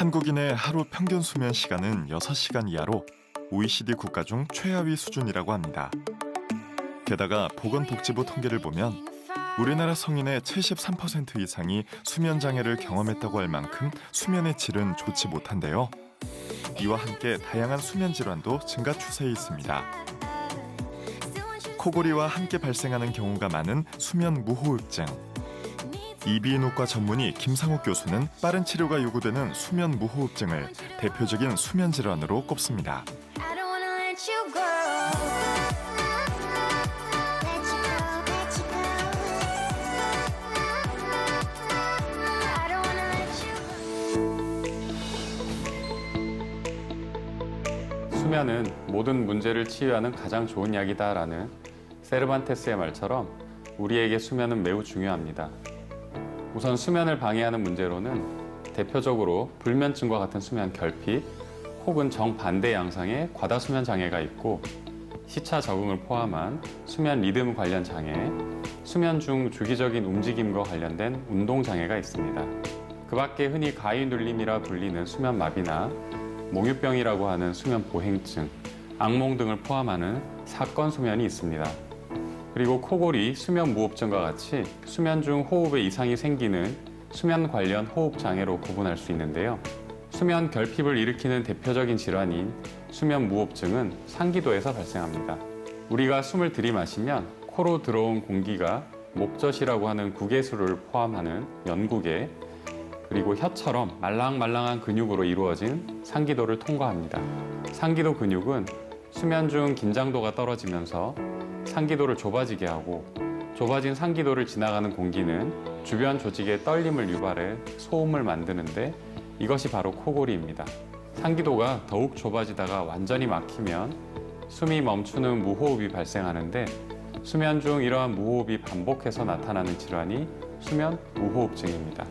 한국인의 하루 평균 수면 시간은 6시간 이하로 OECD 국가 중 최하위 수준이라고 합니다. 게다가 보건복지부 통계를 보면 우리나라 성인의 73% 이상이 수면 장애를 경험했다고 할 만큼 수면의 질은 좋지 못한데요. 이와 함께 다양한 수면 질환도 증가 추세에 있습니다. 코골이와 함께 발생하는 경우가 많은 수면 무호흡증. 이비인후과 전문의 김상욱 교수는 빠른 치료가 요구되는 수면 무호흡증을 대표적인 수면 질환으로 꼽습니다. 수면은 모든 문제를 치유하는 가장 좋은 약이다라는 세르반테스의 말처럼 우리에게 수면은 매우 중요합니다. 우선 수면을 방해하는 문제로는 대표적으로 불면증과 같은 수면 결핍 혹은 정반대 양상의 과다수면 장애가 있고 시차 적응을 포함한 수면 리듬 관련 장애, 수면 중 주기적인 움직임과 관련된 운동 장애가 있습니다. 그 밖에 흔히 가위눌림이라 불리는 수면 마비나 몽유병이라고 하는 수면 보행증, 악몽 등을 포함하는 사건 수면이 있습니다. 그리고 코골이, 수면 무호흡증과 같이 수면 중 호흡에 이상이 생기는 수면 관련 호흡 장애로 구분할 수 있는데요. 수면 결핍을 일으키는 대표적인 질환인 수면 무호흡증은 상기도에서 발생합니다. 우리가 숨을 들이마시면 코로 들어온 공기가 목젖이라고 하는 구개수를 포함하는 연구개, 그리고 혀처럼 말랑말랑한 근육으로 이루어진 상기도를 통과합니다. 상기도 근육은 수면 중 긴장도가 떨어지면서 상기도를 좁아지게 하고 좁아진 상기도를 지나가는 공기는 주변 조직의 떨림을 유발해 소음을 만드는데 이것이 바로 코골이입니다. 상기도가 더욱 좁아지다가 완전히 막히면 숨이 멈추는 무호흡이 발생하는데 수면 중 이러한 무호흡이 반복해서 나타나는 질환이 수면 무호흡증입니다.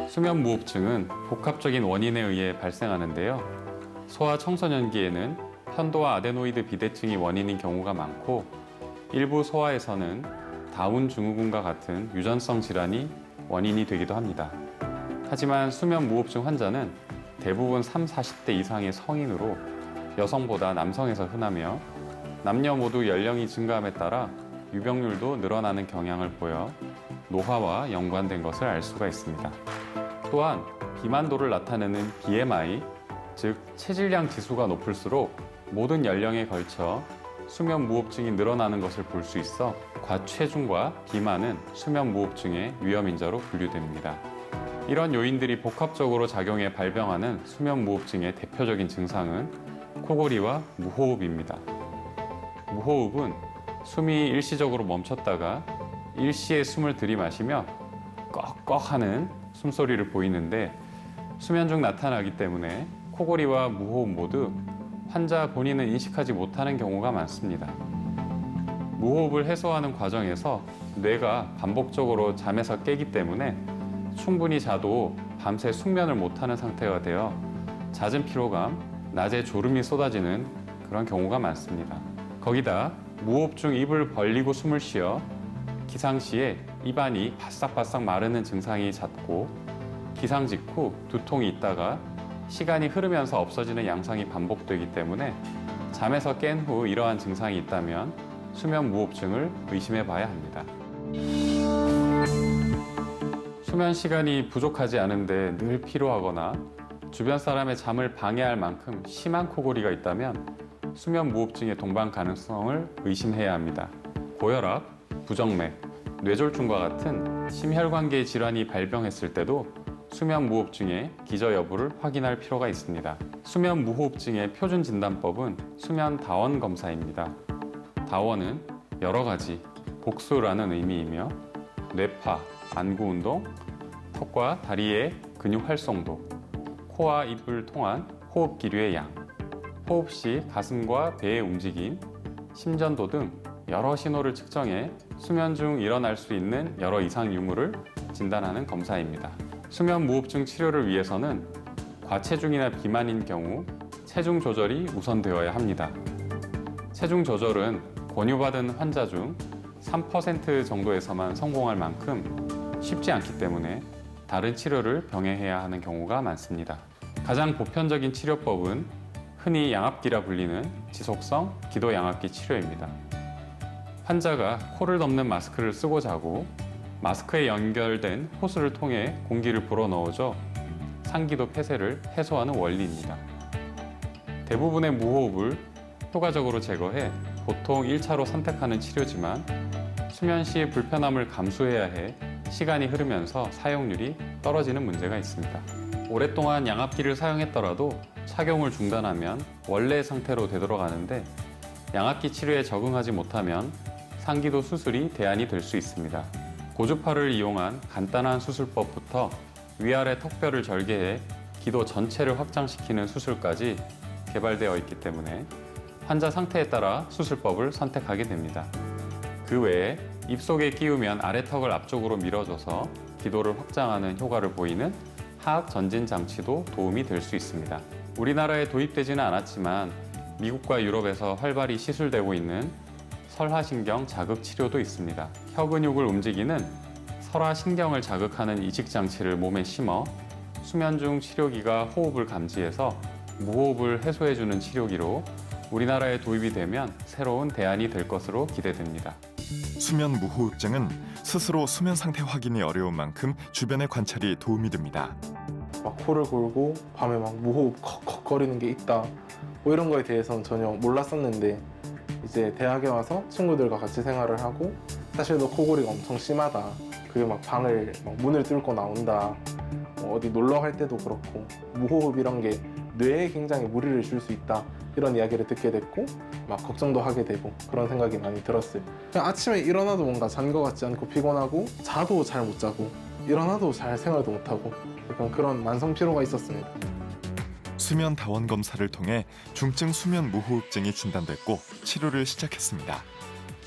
수면 무호흡증은 복합적인 원인에 의해 발생하는데요. 소아 청소년기에는 편도와 아데노이드 비대증이 원인인 경우가 많고 일부 소아에서는 다운 증후군과 같은 유전성 질환이 원인이 되기도 합니다. 하지만 수면 무호흡증 환자는 대부분 30, 40대 이상의 성인으로 여성보다 남성에서 흔하며 남녀 모두 연령이 증가함에 따라 유병률도 늘어나는 경향을 보여 노화와 연관된 것을 알 수가 있습니다. 또한 비만도를 나타내는 BMI, 즉 체질량 지수가 높을수록 모든 연령에 걸쳐 수면 무호흡증이 늘어나는 것을 볼 수 있어 과체중과 비만은 수면 무호흡증의 위험인자로 분류됩니다. 이런 요인들이 복합적으로 작용해 발병하는 수면 무호흡증의 대표적인 증상은 코골이와 무호흡입니다. 무호흡은 숨이 일시적으로 멈췄다가 일시에 숨을 들이마시며 꺽꺽 하는 숨소리를 보이는데 수면 중 나타나기 때문에 코골이와 무호흡 모두 환자 본인은 인식하지 못하는 경우가 많습니다. 무호흡을 해소하는 과정에서 뇌가 반복적으로 잠에서 깨기 때문에 충분히 자도 밤새 숙면을 못하는 상태가 되어 잦은 피로감, 낮에 졸음이 쏟아지는 그런 경우가 많습니다. 거기다 무호흡 중 입을 벌리고 숨을 쉬어 기상 시에 입안이 바싹바싹 마르는 증상이 잦고 기상 직후 두통이 있다가 시간이 흐르면서 없어지는 양상이 반복되기 때문에 잠에서 깬 후 이러한 증상이 있다면 수면 무호흡증을 의심해 봐야 합니다. 수면 시간이 부족하지 않은데 늘 피로하거나 주변 사람의 잠을 방해할 만큼 심한 코골이가 있다면 수면 무호흡증의 동반 가능성을 의심해야 합니다. 고혈압, 부정맥, 뇌졸중과 같은 심혈관계 질환이 발병했을 때도 수면 무호흡증의 기저 여부를 확인할 필요가 있습니다. 수면 무호흡증의 표준 진단법은 수면 다원 검사입니다. 다원은 여러 가지, 복수라는 의미이며 뇌파, 안구 운동, 턱과 다리의 근육 활성도, 코와 입을 통한 호흡 기류의 양, 호흡 시 가슴과 배의 움직임, 심전도 등 여러 신호를 측정해 수면 중 일어날 수 있는 여러 이상 유무를 진단하는 검사입니다. 수면 무호흡증 치료를 위해서는 과체중이나 비만인 경우 체중 조절이 우선되어야 합니다. 체중 조절은 권유받은 환자 중 3% 정도에서만 성공할 만큼 쉽지 않기 때문에 다른 치료를 병행해야 하는 경우가 많습니다. 가장 보편적인 치료법은 흔히 양압기라 불리는 지속성 기도 양압기 치료입니다. 환자가 코를 덮는 마스크를 쓰고 자고 마스크에 연결된 호스를 통해 공기를 불어넣어줘 상기도 폐쇄를 해소하는 원리입니다. 대부분의 무호흡을 효과적으로 제거해 보통 1차로 선택하는 치료지만 수면 시 불편함을 감수해야 해 시간이 흐르면서 사용률이 떨어지는 문제가 있습니다. 오랫동안 양압기를 사용했더라도 착용을 중단하면 원래 상태로 되돌아가는데 양압기 치료에 적응하지 못하면 상기도 수술이 대안이 될 수 있습니다. 고주파를 이용한 간단한 수술법부터 위아래 턱뼈를 절개해 기도 전체를 확장시키는 수술까지 개발되어 있기 때문에 환자 상태에 따라 수술법을 선택하게 됩니다. 그 외에 입속에 끼우면 아래턱을 앞쪽으로 밀어줘서 기도를 확장하는 효과를 보이는 하악 전진 장치도 도움이 될 수 있습니다. 우리나라에 도입되지는 않았지만 미국과 유럽에서 활발히 시술되고 있는 설하신경 자극 치료도 있습니다. 혀 근육을 움직이는 설하신경을 자극하는 이식 장치를 몸에 심어 수면 중 치료기가 호흡을 감지해서 무호흡을 해소해주는 치료기로 우리나라에 도입이 되면 새로운 대안이 될 것으로 기대됩니다. 수면 무호흡증은 스스로 수면 상태 확인이 어려운 만큼 주변의 관찰이 도움이 됩니다. 막 코를 골고 밤에 막 무호흡 컥컥거리는 게 있다. 뭐 이런 거에 대해서는 전혀 몰랐었는데 이제 대학에 와서 친구들과 같이 생활을 하고 사실 너 코골이가 엄청 심하다. 그게 막 방을 막 문을 뚫고 나온다. 뭐 어디 놀러 갈 때도 그렇고 무호흡 이런 게 뇌에 굉장히 무리를 줄 수 있다. 이런 이야기를 듣게 됐고 막 걱정도 하게 되고 그런 생각이 많이 들었어요. 그냥 아침에 일어나도 뭔가 잔 것 같지 않고 피곤하고 자도 잘 못 자고 일어나도 잘 생활도 못 하고 약간 그런 만성 피로가 있었습니다. 수면 다원 검사를 통해 중증 수면 무호흡증이 진단됐고 치료를 시작했습니다.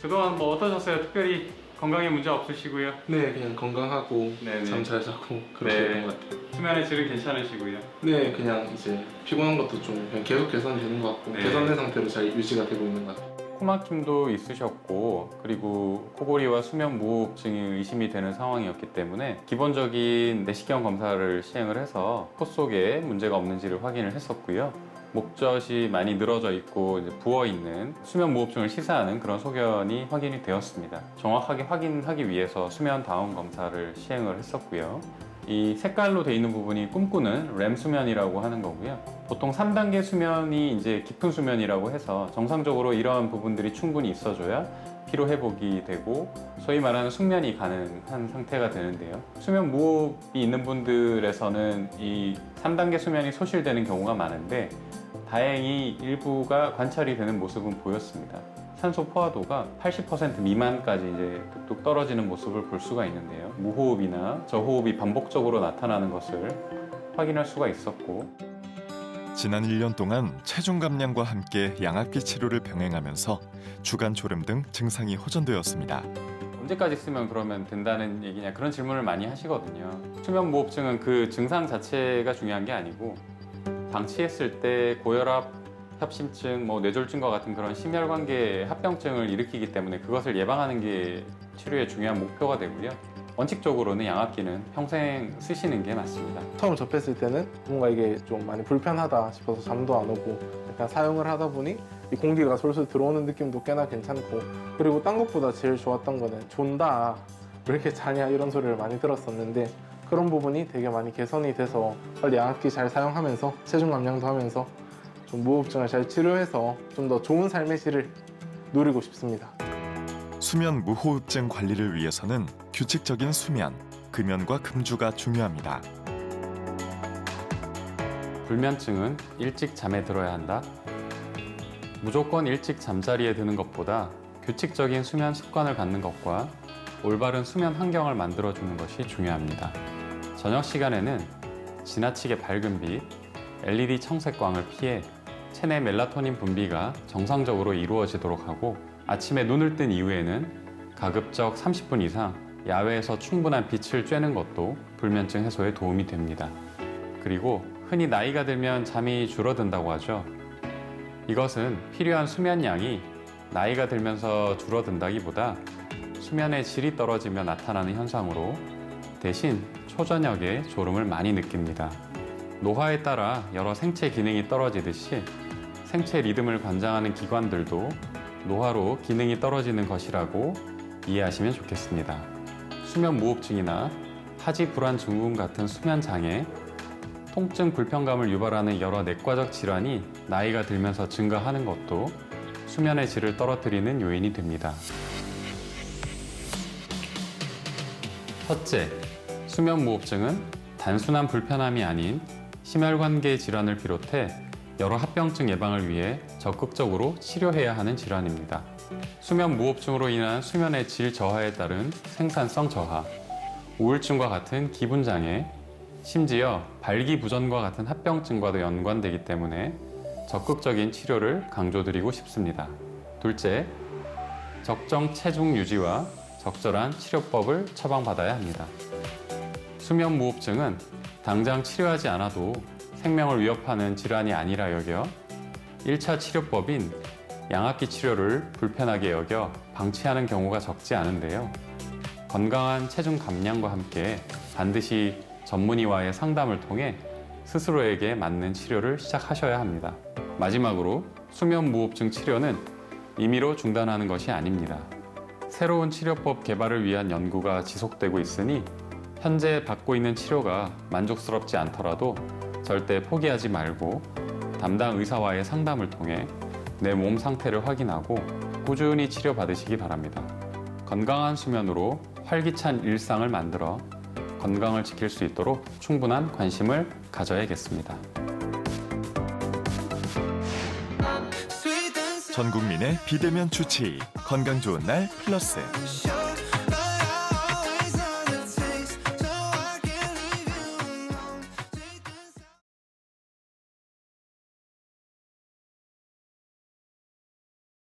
그동안 뭐 어떠셨어요? 특별히 건강에 문제 없으시고요? 네, 그냥 건강하고 네네. 잠 잘 자고 그렇게 네. 되는 것 같아요. 수면의 질은 괜찮으시고요? 네, 그냥 이제 피곤한 것도 좀 그냥 계속 개선되는 것 같고 네. 개선된 상태로 잘 유지가 되고 있는 것 같아요. 코막힘도 있으셨고 그리고 코골이와 수면 무호흡증이 의심이 되는 상황이었기 때문에 기본적인 내시경 검사를 시행을 해서 코 속에 문제가 없는지를 확인을 했었고요. 목젖이 많이 늘어져 있고 이제 부어 있는 수면 무호흡증을 시사하는 그런 소견이 확인이 되었습니다. 정확하게 확인하기 위해서 수면 다운 검사를 시행을 했었고요. 이 색깔로 돼 있는 부분이 꿈꾸는 렘 수면이라고 하는 거고요. 보통 3단계 수면이 이제 깊은 수면이라고 해서 정상적으로 이러한 부분들이 충분히 있어줘야 피로 회복이 되고 소위 말하는 숙면이 가능한 상태가 되는데요. 수면 무호흡이 있는 분들에서는 이 3단계 수면이 소실되는 경우가 많은데 다행히 일부가 관찰이 되는 모습은 보였습니다. 산소 포화도가 80% 미만까지 이제 뚝뚝 떨어지는 모습을 볼 수가 있는데요. 무호흡이나 저호흡이 반복적으로 나타나는 것을 확인할 수가 있었고 지난 1년 동안 체중 감량과 함께 양압기 치료를 병행하면서 주간 졸음 등 증상이 호전되었습니다. 언제까지 쓰면 그러면 된다는 얘기냐 그런 질문을 많이 하시거든요. 수면 무호흡증은 그 증상 자체가 중요한 게 아니고 방치했을 때 고혈압, 협심증, 뇌졸중과 같은 그런 심혈관계 합병증을 일으키기 때문에 그것을 예방하는 게 치료의 중요한 목표가 되고요. 원칙적으로는 양압기는 평생 쓰시는 게 맞습니다. 처음 접했을 때는 뭔가 이게 좀 많이 불편하다 싶어서 잠도 안 오고 약간 사용을 하다 보니 이 공기가 솔솔 들어오는 느낌도 꽤나 괜찮고 그리고 딴 것보다 제일 좋았던 거는 존다 왜 이렇게 자냐 이런 소리를 많이 들었었는데 그런 부분이 되게 많이 개선이 돼서 빨리 양압기 잘 사용하면서 체중 감량도 하면서 좀 무호흡증을 잘 치료해서 좀 더 좋은 삶의 질을 누리고 싶습니다. 수면 무호흡증 관리를 위해서는 규칙적인 수면, 금연과 금주가 중요합니다. 불면증은 일찍 잠에 들어야 한다. 무조건 일찍 잠자리에 드는 것보다 규칙적인 수면 습관을 갖는 것과 올바른 수면 환경을 만들어주는 것이 중요합니다. 저녁 시간에는 지나치게 밝은 빛, LED 청색광을 피해 체내 멜라토닌 분비가 정상적으로 이루어지도록 하고 아침에 눈을 뜬 이후에는 가급적 30분 이상 야외에서 충분한 빛을 쬐는 것도 불면증 해소에 도움이 됩니다. 그리고 흔히 나이가 들면 잠이 줄어든다고 하죠. 이것은 필요한 수면량이 나이가 들면서 줄어든다기보다 수면의 질이 떨어지며 나타나는 현상으로 대신 초저녁에 졸음을 많이 느낍니다. 노화에 따라 여러 생체 기능이 떨어지듯이 생체 리듬을 관장하는 기관들도 노화로 기능이 떨어지는 것이라고 이해하시면 좋겠습니다. 수면 무호흡증이나 하지 불안 증후군 같은 수면 장애, 통증 불편감을 유발하는 여러 내과적 질환이 나이가 들면서 증가하는 것도 수면의 질을 떨어뜨리는 요인이 됩니다. 첫째, 수면 무호흡증은 단순한 불편함이 아닌 심혈관계 질환을 비롯해 여러 합병증 예방을 위해 적극적으로 치료해야 하는 질환입니다. 수면 무호흡증으로 인한 수면의 질 저하에 따른 생산성 저하, 우울증과 같은 기분 장애, 심지어 발기부전과 같은 합병증과도 연관되기 때문에 적극적인 치료를 강조드리고 싶습니다. 둘째, 적정 체중 유지와 적절한 치료법을 처방받아야 합니다. 수면 무호흡증은 당장 치료하지 않아도 생명을 위협하는 질환이 아니라 여겨 1차 치료법인 양압기 치료를 불편하게 여겨 방치하는 경우가 적지 않은데요. 건강한 체중 감량과 함께 반드시 전문의와의 상담을 통해 스스로에게 맞는 치료를 시작하셔야 합니다. 마지막으로 수면 무호흡증 치료는 임의로 중단하는 것이 아닙니다. 새로운 치료법 개발을 위한 연구가 지속되고 있으니 현재 받고 있는 치료가 만족스럽지 않더라도 절대 포기하지 말고 담당 의사와의 상담을 통해 내 몸 상태를 확인하고 꾸준히 치료받으시기 바랍니다. 건강한 수면으로 활기찬 일상을 만들어 건강을 지킬 수 있도록 충분한 관심을 가져야겠습니다. 전 국민의 비대면 주치 건강 좋은 날 플러스.